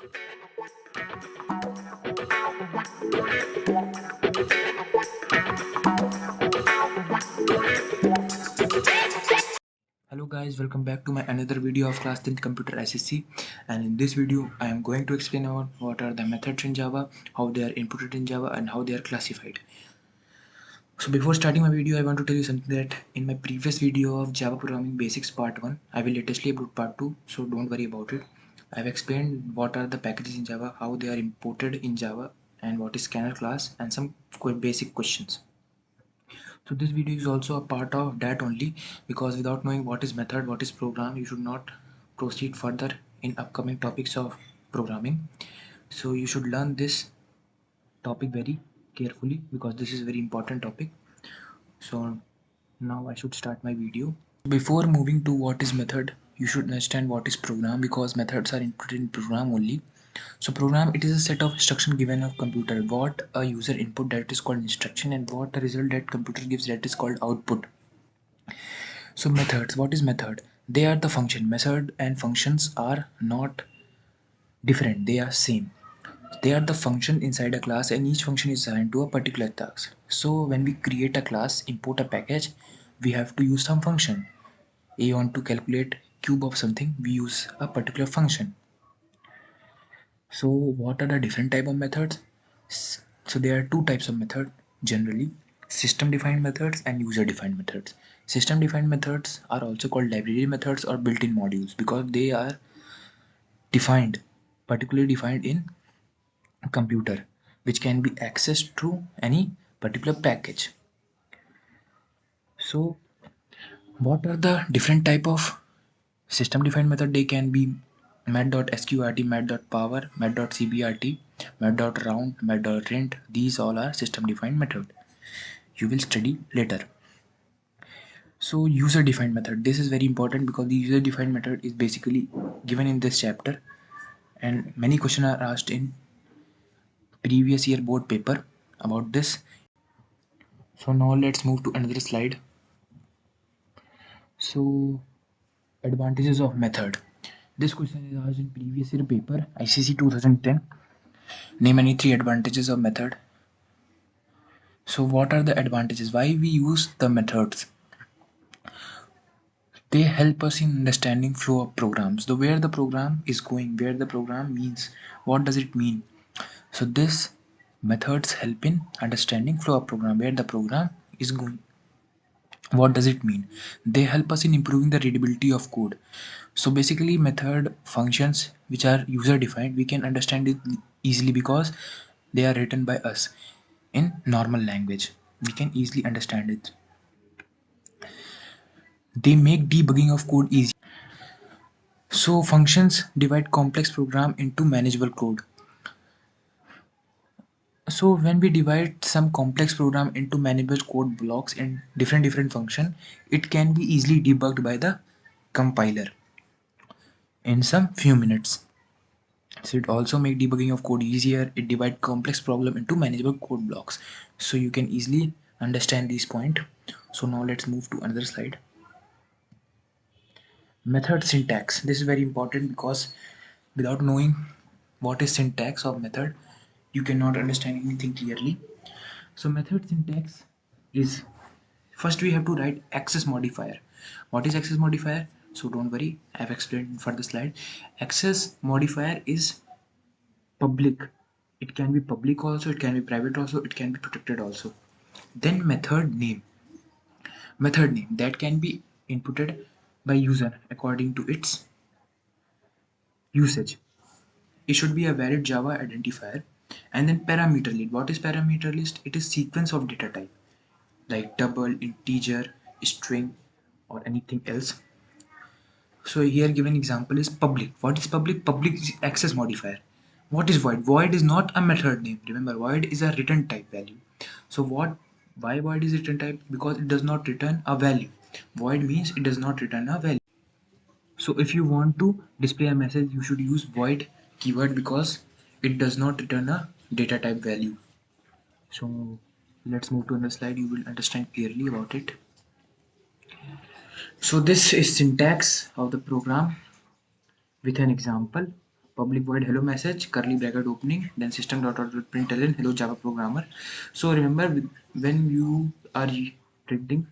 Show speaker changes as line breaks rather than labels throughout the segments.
Hello guys, welcome back to my another video of class 10th computer SSC, and in this video I am going to explain about what are the methods in Java, how they are inputted in Java and how they are classified. So before starting my video I want to tell you something that in my previous video of Java programming basics part 1 I will latestly upload part 2, so don't worry about it. I have explained what are the packages in Java, how they are imported in Java and what is scanner class and some basic questions. So this video is also a part of that only, because without knowing what is method, what is program, you should not proceed further in upcoming topics of programming. So you should learn this topic very carefully because this is very important topic. So now I should start my video. Before moving to what is method, you should understand what is program, because methods are inputted in program only. So program, it is a set of instruction given of computer, what a user input, that is called instruction, and what the result that computer gives, that is called output. So methods, what is method? They are the function. Method and functions are not different, they are same. They are the function inside a class and each function is assigned to a particular task. So when we create a class, import a package, we have to use some function. You want to calculate cube of something, we use a particular function. So what are the different type of methods? So there are two types of method generally: system defined methods and user defined methods. System defined methods are also called library methods or built-in modules because they are defined, particularly defined in a computer, which can be accessed through any particular package. So what are the different type of system defined method? They can be math.sqrt, math.power, math.cbrt, math.round, math.rent. These all are system defined method. You will study later. So user defined method, this is very important because the user defined method is basically given in this chapter and many questions are asked in previous year board paper about this. So now let's move to another slide. So advantages of method. This question is asked in previous year paper ICC 2010. Name any three advantages of method. So what are the advantages? Why we use the methods? They help us in understanding flow of programs, the where the program is going, where the program means, what does it mean. So this methods help in understanding flow of program, where the program is going, what does it mean. They help us in improving the readability of code. So basically method functions which are user defined, we can understand it easily because they are written by us in normal language, we can easily understand it. They make debugging of code easy. So functions divide complex program into manageable code. So when we divide some complex program into manageable code blocks in different function, it can be easily debugged by the compiler in some few minutes. So it also make debugging of code easier. It divide complex problem into manageable code blocks. So you can easily understand this point. So now let's move to another slide. Method syntax. This is very important because without knowing what is syntax of method, you cannot understand anything clearly. So method syntax is, first we have to write access modifier. What is access modifier? So don't worry, I have explained for the slide. Access modifier is public. It can be public also, it can be private also, it can be protected also. Then method name. Method name that can be inputted by user according to its usage. It should be a valid Java identifier. And then parameter list. What is parameter list? It is sequence of data type like double, integer, string, or anything else. So here given example is public. What is public? Public is access modifier. What is void? Void is not a method name. Remember, void is a return type value. So why void is return type? Because it does not return a value. Void means it does not return a value. So if you want to display a message, you should use void keyword because it does not return a data type value. So let's move to another slide. You will understand clearly about it. So this is syntax of the program with an example. public void hello message, curly bracket opening, then system.out.println hello Java programmer. So remember, when you are printing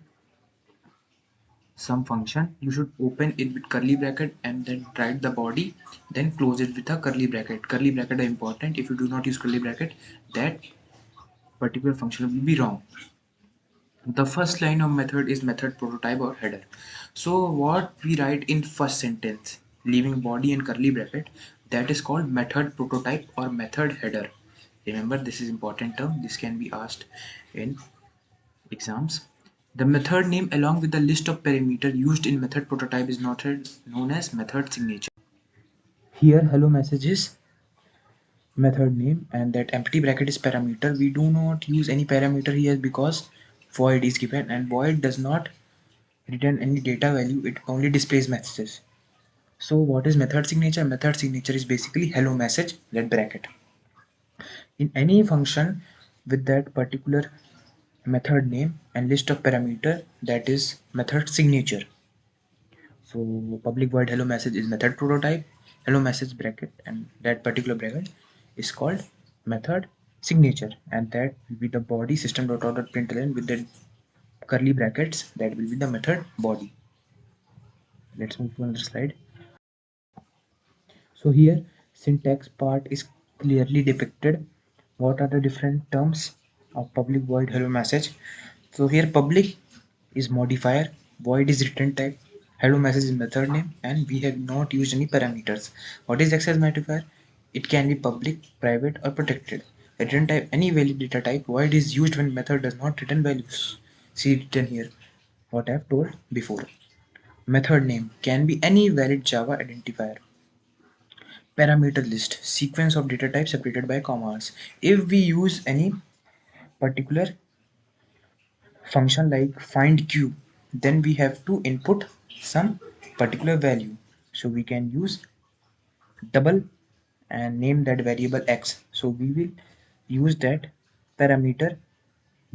some function, you should open it with curly bracket and then write the body, then close it with a curly bracket. Curly bracket are important. If you do not use curly bracket, that particular function will be wrong. The first line of method is method prototype or header. So what we write in first sentence, leaving body and curly bracket, that is called method prototype or method header. Remember, this is important term. This can be asked in exams. The method name along with the list of parameter used in method prototype is not known as method signature. Here hello message is method name and that empty bracket is parameter. We do not use any parameter here because void is given, and void does not return any data value, it only displays messages. So what is method signature? Method signature is basically hello message that bracket. In any function with that particular method name and list of parameter, that is method signature. So public void hello message is method prototype, hello message bracket, and that particular bracket is called method signature, and that will be the body system.out.println with the curly brackets, that will be the method body. Let's move to another slide. So here syntax part is clearly depicted. What are the different terms of public void hello message? So here public is modifier, void is return type, hello message is method name, and we have not used any parameters. What is access modifier? It can be public, private, or protected. Return type, any valid data type. Void is used when method does not return values. See written here what I have told before. Method name can be any valid Java identifier. Parameter list, sequence of data types separated by commas. If we use any particular function like find q, then we have to input some particular value, so we can use double and name that variable x. So we will use that parameter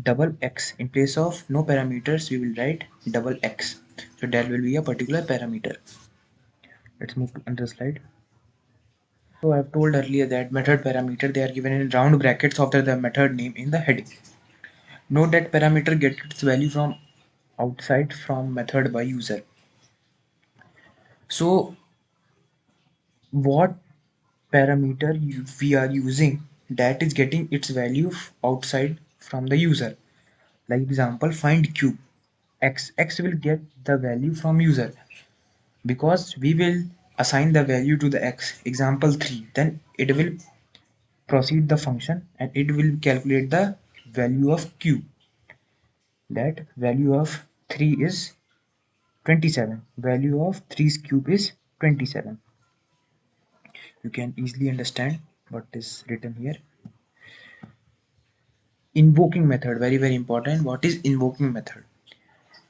double x. In place of no parameters, we will write double x, so that will be a particular parameter. Let's move to another slide. So I've told earlier that method parameter, they are given in round brackets after the method name in the heading. Note that parameter gets its value from outside from method by user. So what parameter we are using, that is getting its value outside from the user. Like example, find q, x will get the value from user because we will assign the value to the x, example 3, then it will proceed the function and it will calculate the value of q. That value of 3 is 27, value of 3's cube is 27. You can easily understand what is written here. Invoking method, very important. What is invoking method?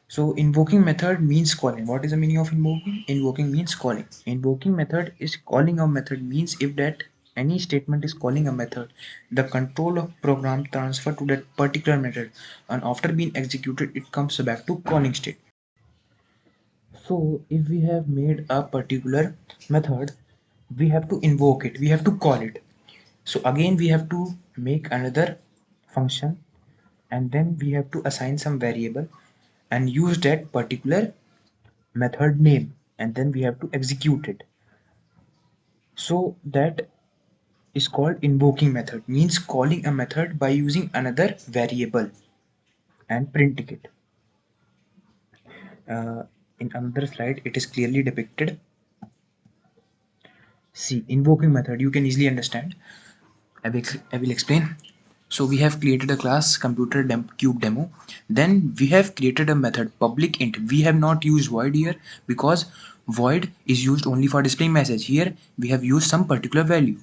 So invoking method means calling. What is the meaning of invoking? Invoking means calling. Invoking method is calling a method, means if that any statement is calling a method, the control of program transfer to that particular method, and after being executed it comes back to calling state. So if we have made a particular method, we have to invoke it, we have to call it. So again we have to make another function and then we have to assign some variable and use that particular method name, and then we have to execute it. So that is called invoking method, means calling a method by using another variable and printing it. In another slide it is clearly depicted. See, invoking method you can easily understand. I will explain. So we have created a class computer cube demo, then we have created a method public int. We have not used void here because void is used only for displaying message. Here we have used some particular value,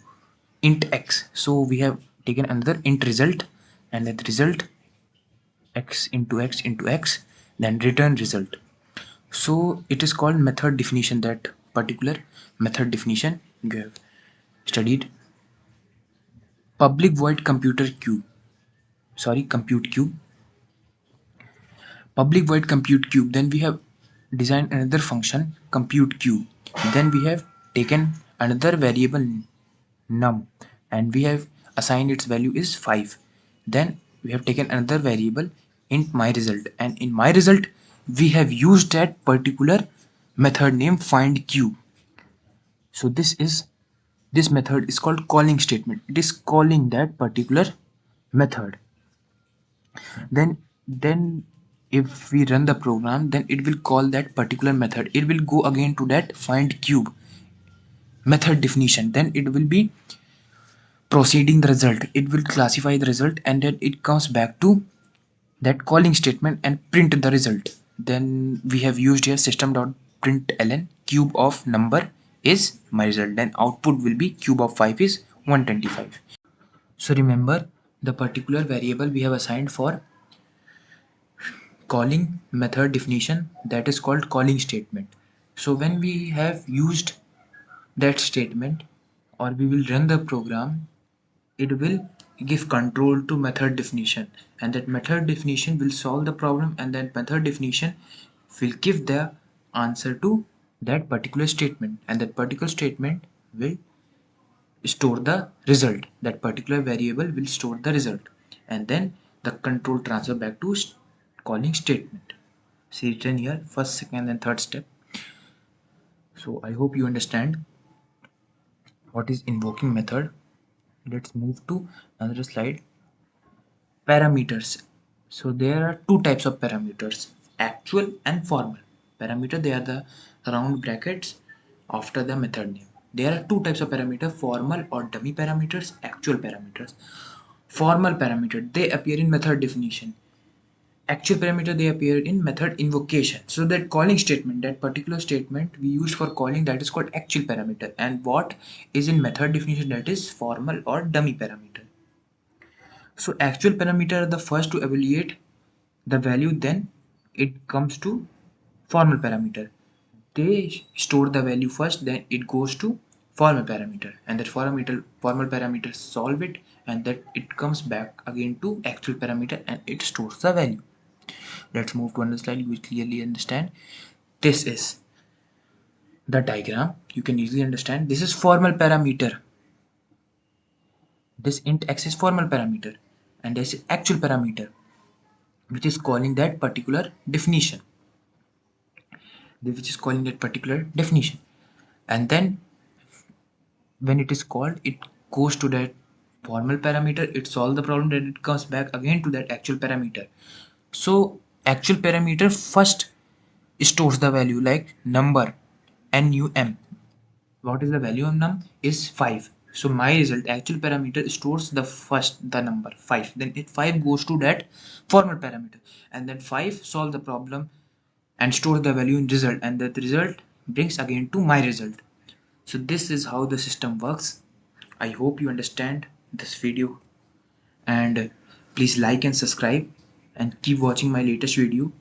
int x. So we have taken another int result, and that result x into x into x, then return result. So it is called method definition, that particular method definition you have studied. Public void compute cube, public void compute cube. Then we have designed another function compute cube. Then we have taken another variable num, and we have assigned its value is 5. Then we have taken another variable int my result, and in my result we have used that particular method name find cube. So this method is called calling statement. It is calling that particular method. Then if we run the program, then it will call that particular method. It will go again to that find cube method definition. Then it will be proceeding the result. It will classify the result, and then it comes back to that calling statement and print the result. Then we have used here system.println cube of number is my result. Then output will be cube of 5 is 125. So remember the particular variable we have assigned for calling method definition, that is called calling statement. So when we have used that statement, or we will run the program, it will give control to method definition, and that method definition will solve the problem, and that method definition will give the answer to that particular statement, and that particular statement will store the result. That particular variable will store the result, and then the control transfer back to calling statement. See written here first, second and third step. So I hope you understand what is invoking method. Let's move to another slide. Parameters. So there are two types of parameters, actual and formal. Parameter, they are the round brackets after the method name. There are two types of parameter, formal or dummy parameters, actual parameters. Formal parameter, they appear in method definition. Actual parameter, they appear in method invocation. So that calling statement, that particular statement we use for calling, that is called actual parameter, and what is in method definition, that is formal or dummy parameter. So actual parameter are the first to evaluate the value, then it comes to formal parameter. They store the value first, then it goes to formal parameter, and that formal parameter solve it, and that it comes back again to actual parameter and it stores the value. Let's move to another slide. You will clearly understand. This is the diagram. You can easily understand. This is formal parameter. This int x is formal parameter, and this is actual parameter, which is calling that particular definition. Which is calling that particular definition, and then when it is called, it goes to that formal parameter. It solves the problem, then it comes back again to that actual parameter. So actual parameter first stores the value like number num. What is the value of num? Is 5. So my result, actual parameter, stores the number 5. Then it 5 goes to that formal parameter, and then 5 solve the problem and store the value in result, and that result brings again to my result. So this is how the system works. I hope you understand this video, and please like and subscribe and keep watching my latest video.